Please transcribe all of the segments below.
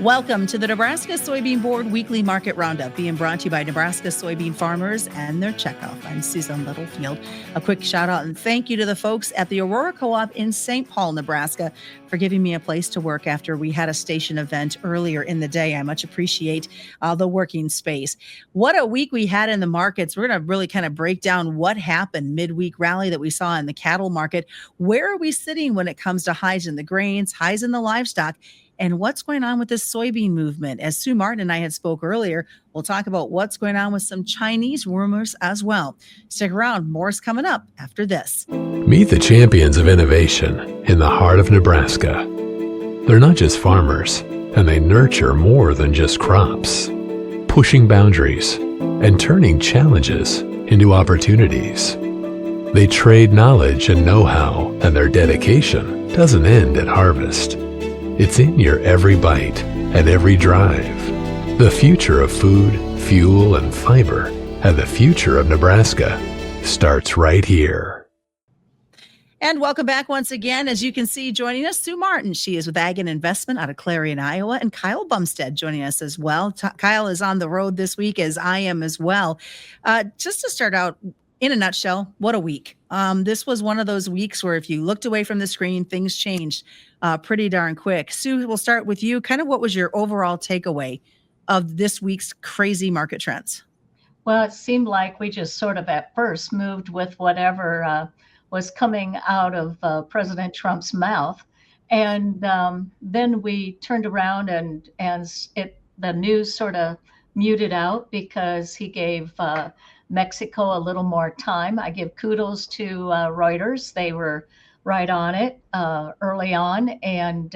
Welcome to the Nebraska Soybean Board Weekly Market Roundup, being brought to you by Nebraska soybean farmers and their checkoff. I'm Susan Littlefield. A quick shout out and thank you to the folks at the Aurora Co-op in St. Paul, Nebraska, for giving me a place to work after we had a station event earlier in the day. I much appreciate the working space. What a week we had in the markets. We're going to really kind of break down what happened midweek rally that we saw in the cattle market. Where are we sitting when it comes to highs in the grains, highs in the livestock, and what's going on with this soybean movement? As Sue Martin and I had spoke earlier, we'll talk about what's going on with some Chinese rumors as well. Stick around, more's coming up after this. Meet the champions of innovation in the heart of Nebraska. They're not just farmers, and they nurture more than just crops, pushing boundaries and turning challenges into opportunities. They trade knowledge and know-how, and their dedication doesn't end at harvest. It's in your every bite and every drive. The future of food, fuel, and fiber, and the future of Nebraska starts right here. And welcome back once again. As you can see, joining us, Sue Martin. She is with Ag and Investment out of Clarion, Iowa, and Kyle Bumsted joining us as well. Kyle is on the road this week, as I am as well. Just to start out, in a nutshell, what a week. This was one of those weeks where if you looked away from the screen, things changed pretty darn quick. Sue, we'll start with you. Kind of what was your overall takeaway of this week's crazy market trends? Well, it seemed like we just sort of at first moved with whatever was coming out of President Trump's mouth. And then we turned around and the news sort of muted out because he gave Mexico a little more time. I give kudos to Reuters. They were right on it early on, and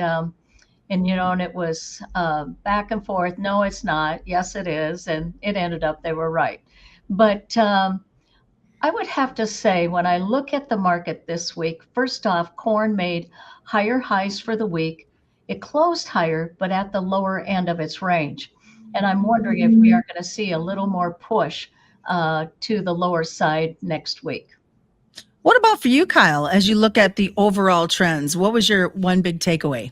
it was back and forth. No, it's not. Yes, it is, and it ended up they were right. But I would have to say, when I look at the market this week, first off, corn made higher highs for the week. It closed higher, but at the lower end of its range. And I'm wondering if we are going to see a little more push to the lower side next week. What about for you, Kyle, as you look at the overall trends? What was your one big takeaway?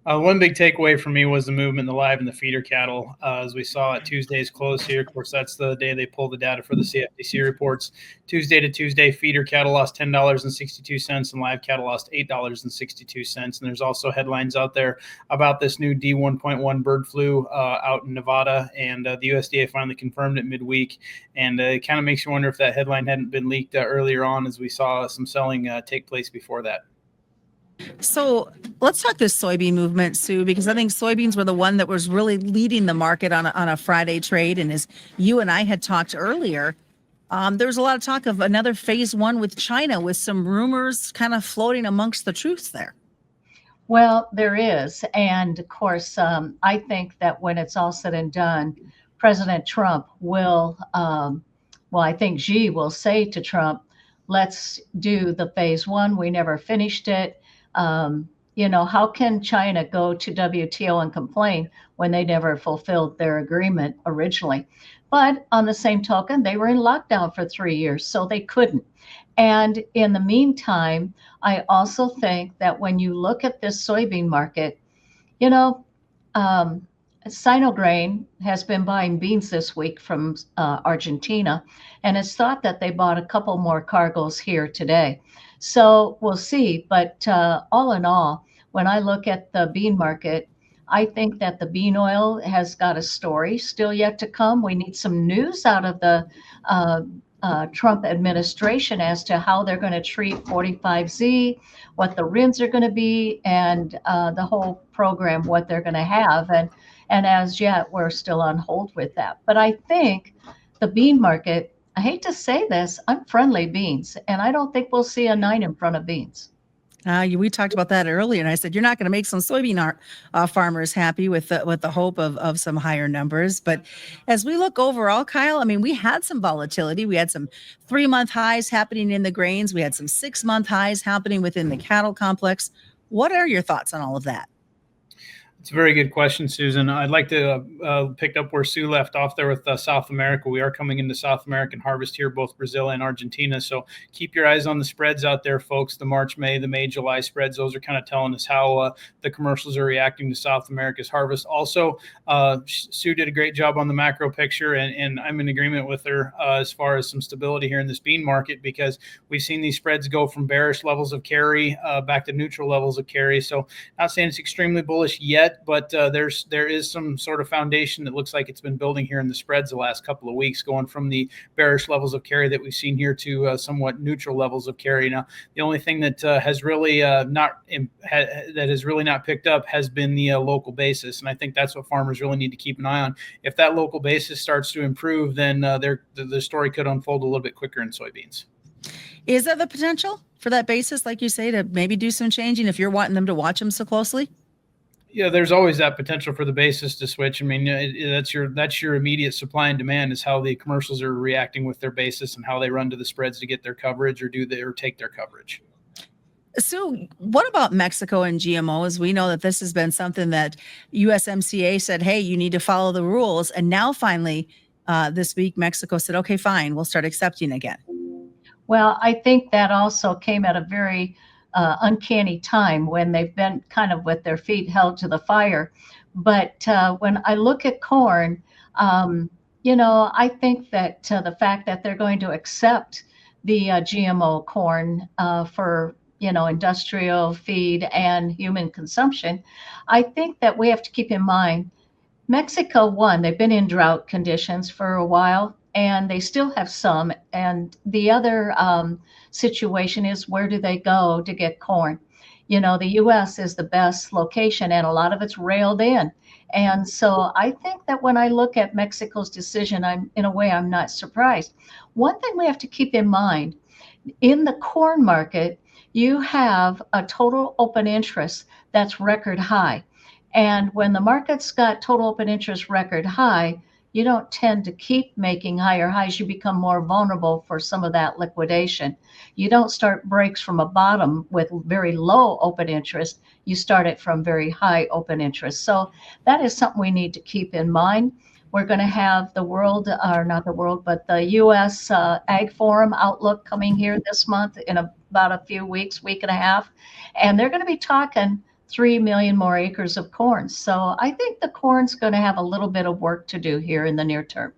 One big takeaway for me was the movement in the live and the feeder cattle. As we saw at Tuesday's close here, of course, that's the day they pull the data for the CFTC reports. Tuesday to Tuesday, feeder cattle lost $10.62 and live cattle lost $8.62. And there's also headlines out there about this new D1.1 bird flu out in Nevada, and the USDA finally confirmed it midweek. And it kind of makes you wonder if that headline hadn't been leaked earlier on, as we saw some selling take place before that. So let's talk this soybean movement, Sue, because I think soybeans were the one that was really leading the market on a Friday trade. And as you and I had talked earlier, there was a lot of talk of another phase one with China, with some rumors kind of floating amongst the truths there. Well, there is. And of course, I think that when it's all said and done, President Trump will, I think Xi will say to Trump, let's do the phase one. We never finished it. How can China go to WTO and complain when they never fulfilled their agreement originally? But on the same token, they were in lockdown for 3 years, so they couldn't. And in the meantime, I also think that when you look at this soybean market, Sinograin has been buying beans this week from Argentina, and it's thought that they bought a couple more cargoes here today. So we'll see. But all in all, when I look at the bean market, I think that the bean oil has got a story still yet to come. We need some news out of the Trump administration as to how they're going to treat 45Z, what the RINs are going to be, and the whole program, what they're going to have. And as yet, we're still on hold with that. But I think the bean market, I hate to say this, I'm friendly beans, and I don't think we'll see a 9 in front of beans. We talked about that earlier, and I said you're not going to make some soybean farmers happy with the hope of some higher numbers. But as we look overall, Kyle, I mean, we had some volatility. We had some 3-month highs happening in the grains. We had some 6-month highs happening within the cattle complex. What are your thoughts on all of that? It's a very good question, Susan. I'd like to pick up where Sue left off there with South America. We are coming into South American harvest here, both Brazil and Argentina. So keep your eyes on the spreads out there, folks. The March, May, the May, July spreads, those are kind of telling us how the commercials are reacting to South America's harvest. Also, Sue did a great job on the macro picture, and I'm in agreement with her as far as some stability here in this bean market, because we've seen these spreads go from bearish levels of carry back to neutral levels of carry. So not saying it's extremely bullish yet, but there is some sort of foundation that looks like it's been building here in the spreads the last couple of weeks, going from the bearish levels of carry that we've seen here to somewhat neutral levels of carry. Now, the only thing that has really not picked up has been the local basis, and I think that's what farmers really need to keep an eye on. If that local basis starts to improve, then the story could unfold a little bit quicker in soybeans. Is there the potential for that basis, like you say, to maybe do some changing if you're wanting them to watch them so closely? Yeah, there's always that potential for the basis to switch. I mean, that's your immediate supply and demand, is how the commercials are reacting with their basis and how they run to the spreads to get their coverage or take their coverage. So what about Mexico and GMOs? We know that this has been something that USMCA said, hey, you need to follow the rules. And now finally this week, Mexico said, okay, fine, we'll start accepting again. Well, I think that also came at a very uncanny time when they've been kind of with their feet held to the fire. But when I look at corn, I think that the fact that they're going to accept the GMO corn for industrial feed and human consumption, I think that we have to keep in mind Mexico, one, they've been in drought conditions for a while, and they still have some. And the other situation is, where do they go to get corn? The U.S. is the best location, and a lot of it's railed in. And so I think that when I look at Mexico's decision, I'm not surprised. One thing we have to keep in mind, in the corn market, you have a total open interest that's record high. And when the market's got total open interest record high, you don't tend to keep making higher highs. You become more vulnerable for some of that liquidation. You don't start breaks from a bottom with very low open interest. You start it from very high open interest. So that is something we need to keep in mind. We're going to have the U.S. Ag Forum Outlook coming here this month in about a few weeks, week and a half. And they're going to be talking 3 million more acres of corn. So I think the corn's going to have a little bit of work to do here in the near term.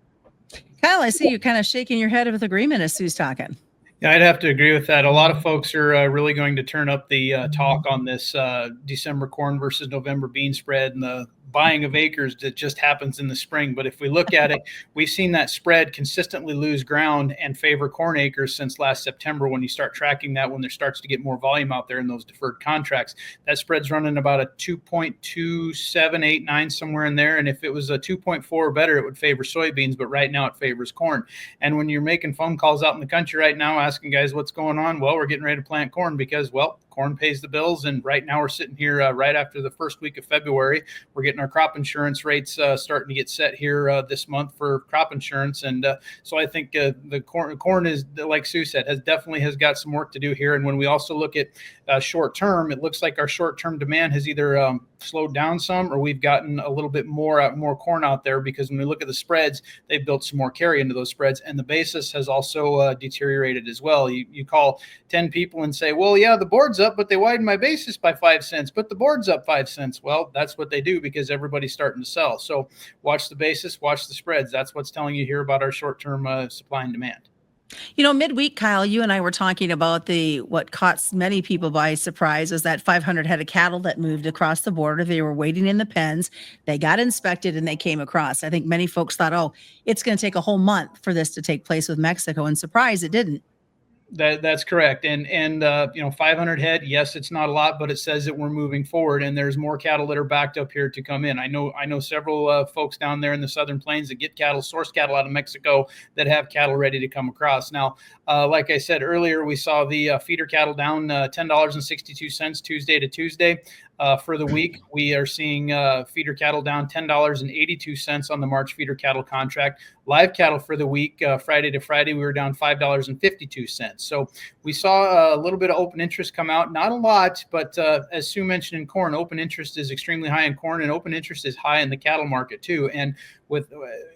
Kyle, I see you kind of shaking your head with agreement as Sue's talking. Yeah, I'd have to agree with that. A lot of folks are really going to turn up the talk on this December corn versus November bean spread and the buying of acres that just happens in the spring. But if we look at it, we've seen that spread consistently lose ground and favor corn acres since last September. When you start tracking that, when there starts to get more volume out there in those deferred contracts, that spread's running about a 2.2789, somewhere in there. And if it was a 2.4 or better, it would favor soybeans. But right now it favors corn. And when you're making phone calls out in the country right now asking guys what's going on, well, we're getting ready to plant corn because, well, corn pays the bills. And right now we're sitting here right after the first week of February. We're getting our crop insurance rates starting to get set here this month for crop insurance. And so I think the corn is, like Sue said, has got some work to do here. And when we also look at short term, it looks like our short term demand has either slowed down some, or we've gotten a little bit more corn out there, because when we look at the spreads, they've built some more carry into those spreads, and the basis has also deteriorated as well. You call 10 people and say, well, yeah, the board's up, but they widened my basis by 5 cents, but the board's up 5 cents. Well, that's what they do because everybody's starting to sell. So watch the basis, watch the spreads. That's what's telling you here about our short-term supply and demand. Midweek, Kyle, you and I were talking about what caught many people by surprise was that 500 head of cattle that moved across the border. They were waiting in the pens. They got inspected and they came across. I think many folks thought, oh, it's going to take a whole month for this to take place with Mexico. And surprise, it didn't. That's correct. And 500 head, yes, it's not a lot, but it says that we're moving forward, and there's more cattle that are backed up here to come in. I know several folks down there in the Southern Plains that get source cattle out of Mexico that have cattle ready to come across. Now, like I said earlier, we saw the feeder cattle down $10.62 Tuesday to Tuesday. For the week, we are seeing feeder cattle down $10.82 on the March feeder cattle contract. Live cattle for the week, Friday to Friday, we were down $5.52. So we saw a little bit of open interest come out. Not a lot, but as Sue mentioned in corn, open interest is extremely high in corn, and open interest is high in the cattle market too. And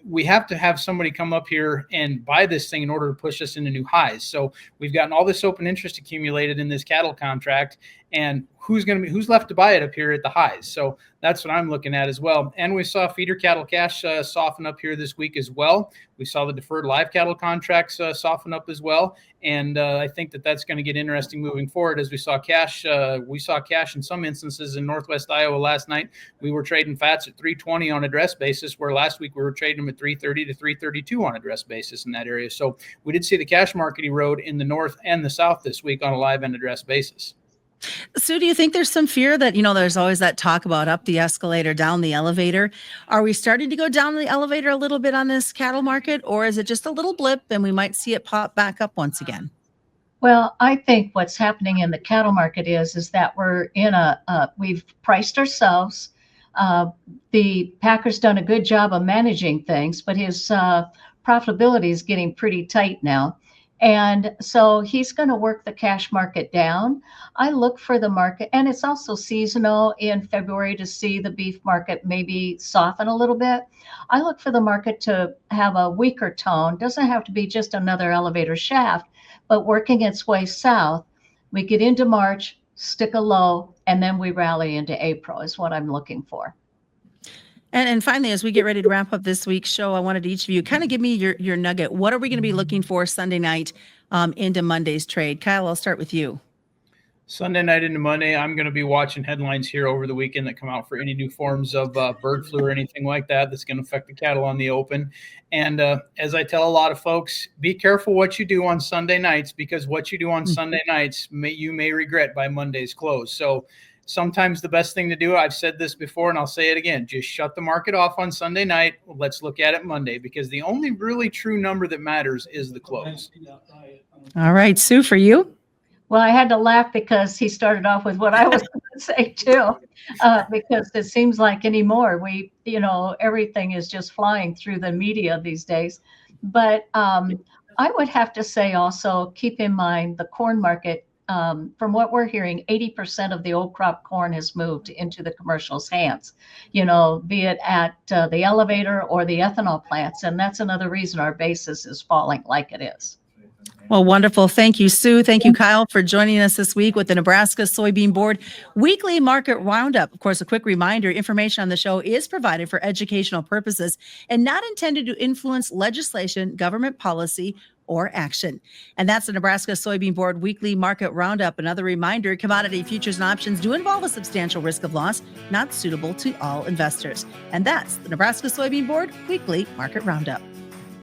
we have to have somebody come up here and buy this thing in order to push us into new highs. So we've gotten all this open interest accumulated in this cattle contract, and who's left to buy it up here at the highs? So that's what I'm looking at as well. And we saw feeder cattle cash soften up here this week as well. We saw the deferred live cattle contracts soften up as well. And I think that that's going to get interesting moving forward, as we saw cash in some instances in Northwest Iowa last night. We were trading fats at 320 on a dress basis, where last week we were trading them at 330 to 332 on a dress basis in that area. So we did see the cash market erode in the north and the south this week on a live and a dress basis. Sue, do you think there's some fear that, there's always that talk about up the escalator, down the elevator? Are we starting to go down the elevator a little bit on this cattle market, or is it just a little blip and we might see it pop back up once again? Well, I think what's happening in the cattle market is that we're in we've priced ourselves. The Packer's done a good job of managing things, but his profitability is getting pretty tight now. And so he's going to work the cash market down. I look for the market, and it's also seasonal in February, to see the beef market maybe soften a little bit. I look for the market to have a weaker tone. Doesn't have to be just another elevator shaft, but working its way south. We get into March, stick a low, and then we rally into April is what I'm looking for. And finally, as we get ready to wrap up this week's show, I wanted each of you kind of give me your nugget. What are we going to be looking for Sunday night into Monday's trade? Kyle, I'll start with you. Sunday night into Monday, I'm going to be watching headlines here over the weekend that come out for any new forms of bird flu or anything like that that's going to affect the cattle on the open. And as I tell a lot of folks, be careful what you do on Sunday nights, because what you do on Sunday nights, you may regret by Monday's close. So sometimes the best thing to do, I've said this before and I'll say it again, just shut the market off on Sunday night. Let's look at it Monday, because the only really true number that matters is the close. All right, Sue, for you? Well, I had to laugh because he started off with what I was going to say too, because it seems like anymore everything is just flying through the media these days. But I would have to say also, keep in mind the corn market. From what we're hearing, 80% of the old crop corn has moved into the commercial's hands, be it at the elevator or the ethanol plants. And that's another reason our basis is falling like it is. Well, wonderful. Thank you, Sue. Thank you, Kyle, for joining us this week with the Nebraska Soybean Board Weekly Market Roundup. Of course, a quick reminder, information on the show is provided for educational purposes and not intended to influence legislation, government policy, or action. And that's the Nebraska Soybean Board Weekly Market Roundup. Another reminder, commodity futures and options do involve a substantial risk of loss, not suitable to all investors. And that's the Nebraska Soybean Board Weekly Market Roundup.